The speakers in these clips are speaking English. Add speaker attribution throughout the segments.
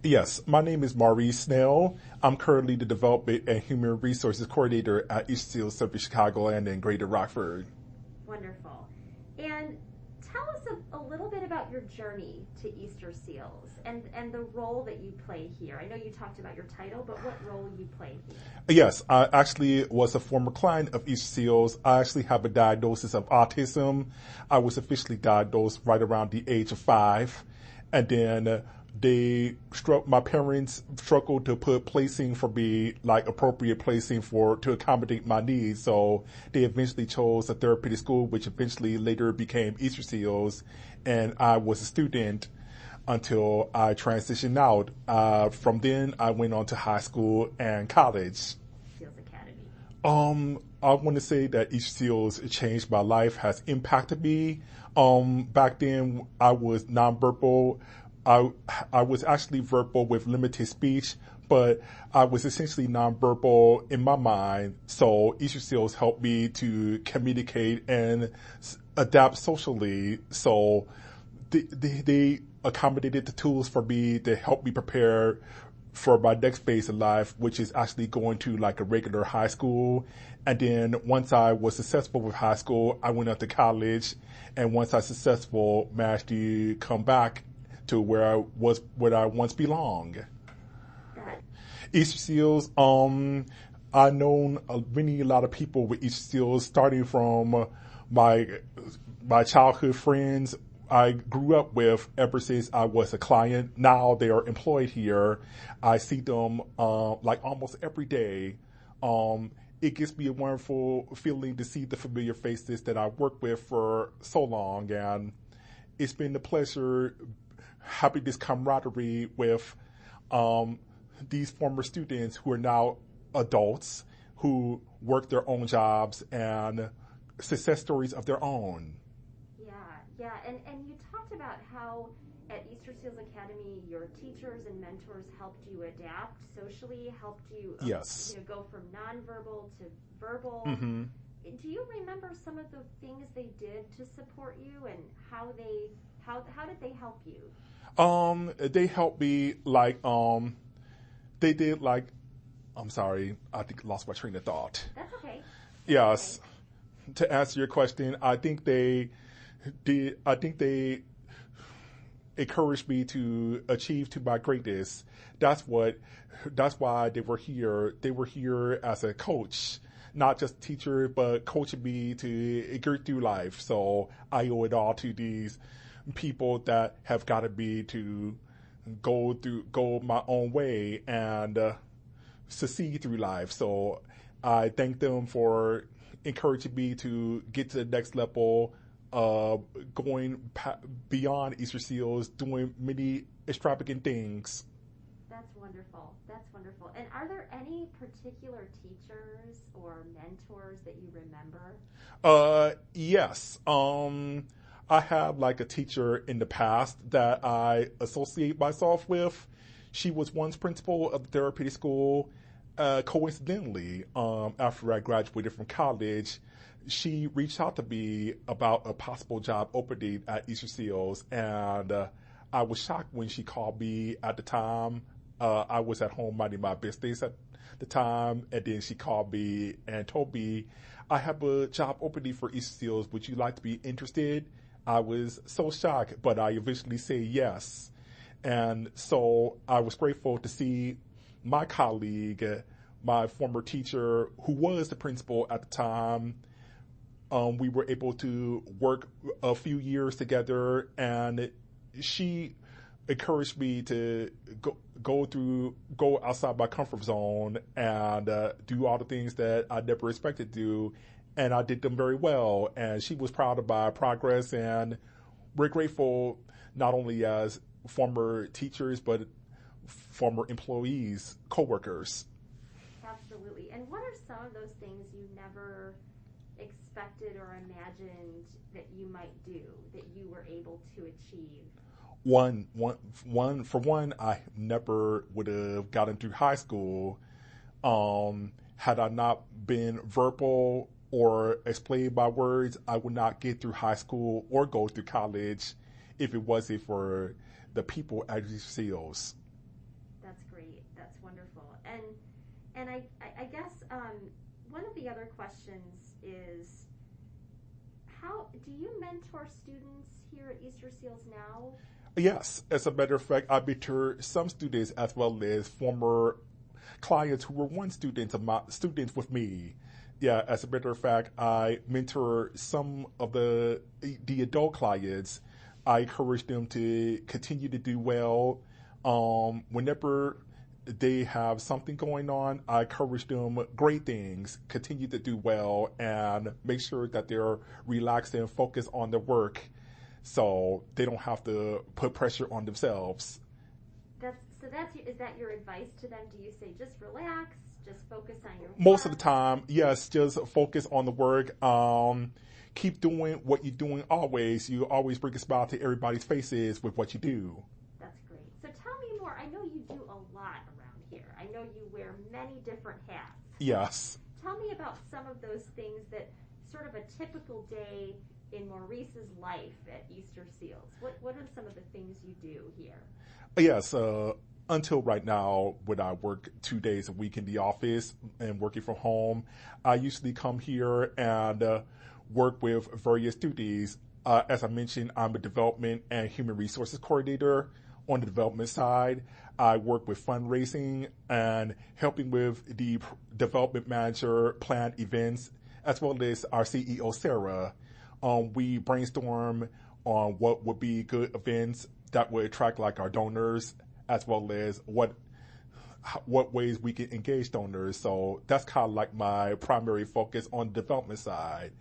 Speaker 1: Yes, my name is Maurice Snell. I'm currently the Development and Human Resources Coordinator at East Seals Service Chicagoland and Greater Rockford.
Speaker 2: Wonderful. And tell us a little bit about your journey to Easter Seals and the role that you play here. I know you talked about your title, but what role you play here?
Speaker 1: Yes, I actually was a former client of East Seals. I actually have a diagnosis of autism. I was officially diagnosed right around the age of 5. And then my parents struggled to put placing for me, like appropriate placing to accommodate my needs. So they eventually chose a therapeutic school, which eventually later became Easter Seals. And I was a student until I transitioned out. From then, I went on to high school and college.
Speaker 2: Seals Academy.
Speaker 1: I want to say that Each Seals changed my life, has impacted me. Back then, I was nonverbal. I was actually verbal with limited speech, but I was essentially nonverbal in my mind. So Each Seals helped me to communicate and adapt socially. So they accommodated the tools for me to help me prepare for my next phase of life, which is actually going to like a regular high school. And then once I was successful with high school, I went up to college. And once I successful, managed to come back to where I once belonged. East Seals, I known a lot of people with East Seals, starting from my childhood friends I grew up with ever since I was a client. Now they are employed here. I see them like almost every day. It gives me a wonderful feeling to see the familiar faces that I worked with for so long, and it's been a pleasure having this camaraderie with these former students who are now adults who work their own jobs and success stories of their own.
Speaker 2: Yeah, and you talked about how at Easter Seals Academy, your teachers and mentors helped you adapt socially, helped you,
Speaker 1: Yes.
Speaker 2: Go from nonverbal to verbal.
Speaker 1: Mm-hmm.
Speaker 2: Do you remember some of the things they did to support you, and how did they help you?
Speaker 1: They helped me they did like, I'm sorry, I think I lost my train of thought.
Speaker 2: That's okay.
Speaker 1: Yes. Okay. To answer your question, I think they encouraged me to achieve to my greatness. That's why they were here. They were here as a coach, not just teacher, but coaching me to get through life. So I owe it all to these people that have gotten me to go my own way and succeed through life. So I thank them for encouraging me to get to the next level, going beyond Easter Seals, doing many extravagant things.
Speaker 2: That's wonderful. That's wonderful. And are there any particular teachers or mentors that you remember?
Speaker 1: Yes. I have like a teacher in the past that I associate myself with. She was once principal of the therapeutic school. Coincidentally, after I graduated from college, she reached out to me about a possible job opening at Easter Seals, and I was shocked when she called me at the time. I was at home minding my business at the time, and then she called me and told me, I have a job opening for Easter Seals. Would you like to be interested? I was so shocked, but I eventually said yes. And so I was grateful to see my colleague, my former teacher, who was the principal at the time. We were able to work a few years together, and she encouraged me to go outside my comfort zone and do all the things that I never expected to do, and I did them very well. And she was proud of my progress, and we're grateful not only as former teachers but former employees, coworkers.
Speaker 2: Absolutely. And what are some of those things you never expected or imagined that you might do, that you were able to achieve?
Speaker 1: For one, I never would have gotten through high school had I not been verbal or explained by words. I would not get through high school or go through college if it wasn't for the people at these fields.
Speaker 2: That's great. That's wonderful. And I guess one of the other questions is, how do you mentor students here at Easter Seals now?
Speaker 1: Yes, as a matter of fact, I mentor some students as well as former clients who were once students with me. Yeah, as a matter of fact, I mentor some of the adult clients. I encourage them to continue to do well. Whenever they have something going on, I encourage them great things, continue to do well, and make sure that they're relaxed and focused on their work so they don't have to put pressure on themselves.
Speaker 2: Is that your advice to them? Do you say just relax, just focus on your
Speaker 1: Most of the
Speaker 2: work?
Speaker 1: time, yes, just focus on the work. Keep doing what you're doing always. You always bring a smile to everybody's faces with what you do.
Speaker 2: That's great. So tell me more. I know you do a lot around here. I know you wear many different hats.
Speaker 1: Yes.
Speaker 2: Tell me about some of those things that sort of a typical day in Maurice's life at Easter Seals. What are some of the things you do here?
Speaker 1: Yes, until right now, when I work 2 days a week in the office and working from home, I usually come here and work with various duties. As I mentioned, I'm a development and human resources coordinator. On the development side, I work with fundraising and helping with the development manager plan events, as well as our CEO, Sarah. We brainstorm on what would be good events that would attract like our donors, as well as what ways we can engage donors. So that's kind of like my primary focus on the development side,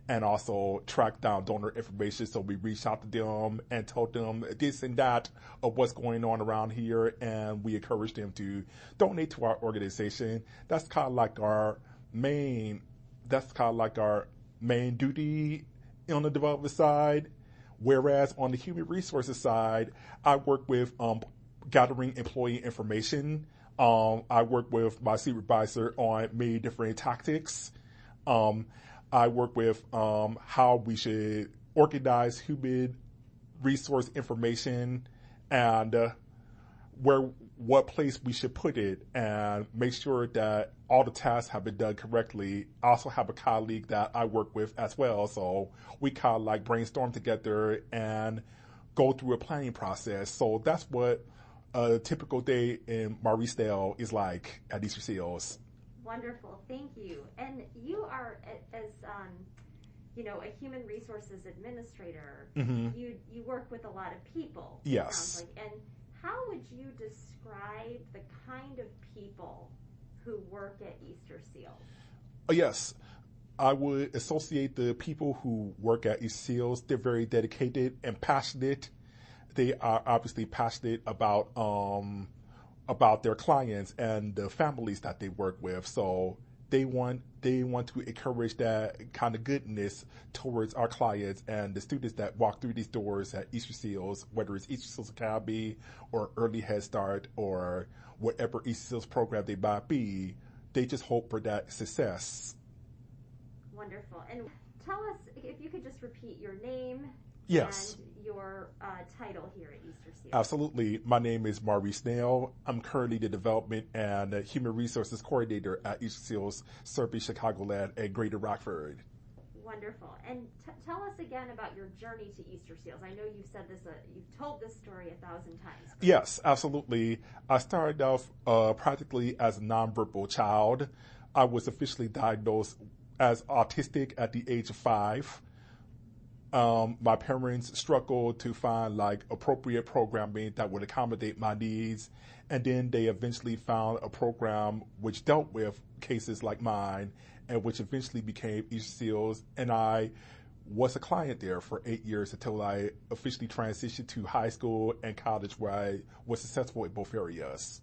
Speaker 1: and also track down donor information. So we reach out to them and told them this and that of what's going on around here, and we encourage them to donate to our organization. That's kind of like our main. That's kind of like our main duty on the development side. Whereas on the human resources side, I work with gathering employee information. I work with my supervisor on many different tactics. I work with how we should organize human resource information and what place we should put it, and make sure that all the tasks have been done correctly. I also have a colleague that I work with as well, so we kind of like brainstorm together and go through a planning process. So that's what a typical day in Mauricedale is like at Easter Seals.
Speaker 2: Wonderful, thank you. And you are, as a human resources administrator.
Speaker 1: Mm-hmm.
Speaker 2: You work with a lot of people.
Speaker 1: Yes.
Speaker 2: It sounds like. And how would you describe the kind of people who work at Easter Seals?
Speaker 1: Yes, I would associate the people who work at Easter Seals. They're very dedicated and passionate. They are obviously passionate about their clients and the families that they work with. So they want to encourage that kind of goodness towards our clients and the students that walk through these doors at Easter Seals, whether it's Easter Seals Academy or Early Head Start or whatever Easter Seals program they might be. They just hope for that success.
Speaker 2: Wonderful. And tell us, if you could just repeat your name.
Speaker 1: Yes.
Speaker 2: And your title here at Easter Seals.
Speaker 1: Absolutely. My name is Maurice Nail. I'm currently the Development and Human Resources Coordinator at Easter Seals, Serving Chicagoland and Greater Rockford.
Speaker 2: Wonderful. And tell us again about your journey to Easter Seals. I know you've said this, you've told this story 1,000 times.
Speaker 1: Yes, absolutely. I started off practically as a nonverbal child. I was officially diagnosed as autistic at the age of 5. My parents struggled to find like appropriate programming that would accommodate my needs. And then they eventually found a program which dealt with cases like mine and which eventually became Easter Seals. And I was a client there for 8 years until I officially transitioned to high school and college, where I was successful in both areas.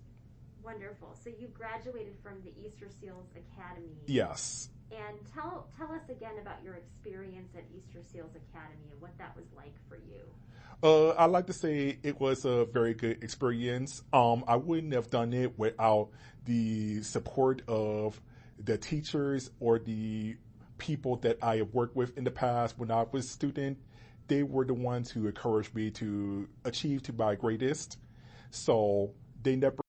Speaker 2: Wonderful. So you graduated from the Easter Seals Academy.
Speaker 1: Yes.
Speaker 2: And tell us again about your experience at Easter Seals Academy and what that was like for you.
Speaker 1: I like to say it was a very good experience. I wouldn't have done it without the support of the teachers or the people that I have worked with in the past when I was a student. They were the ones who encouraged me to achieve to my greatest. So they never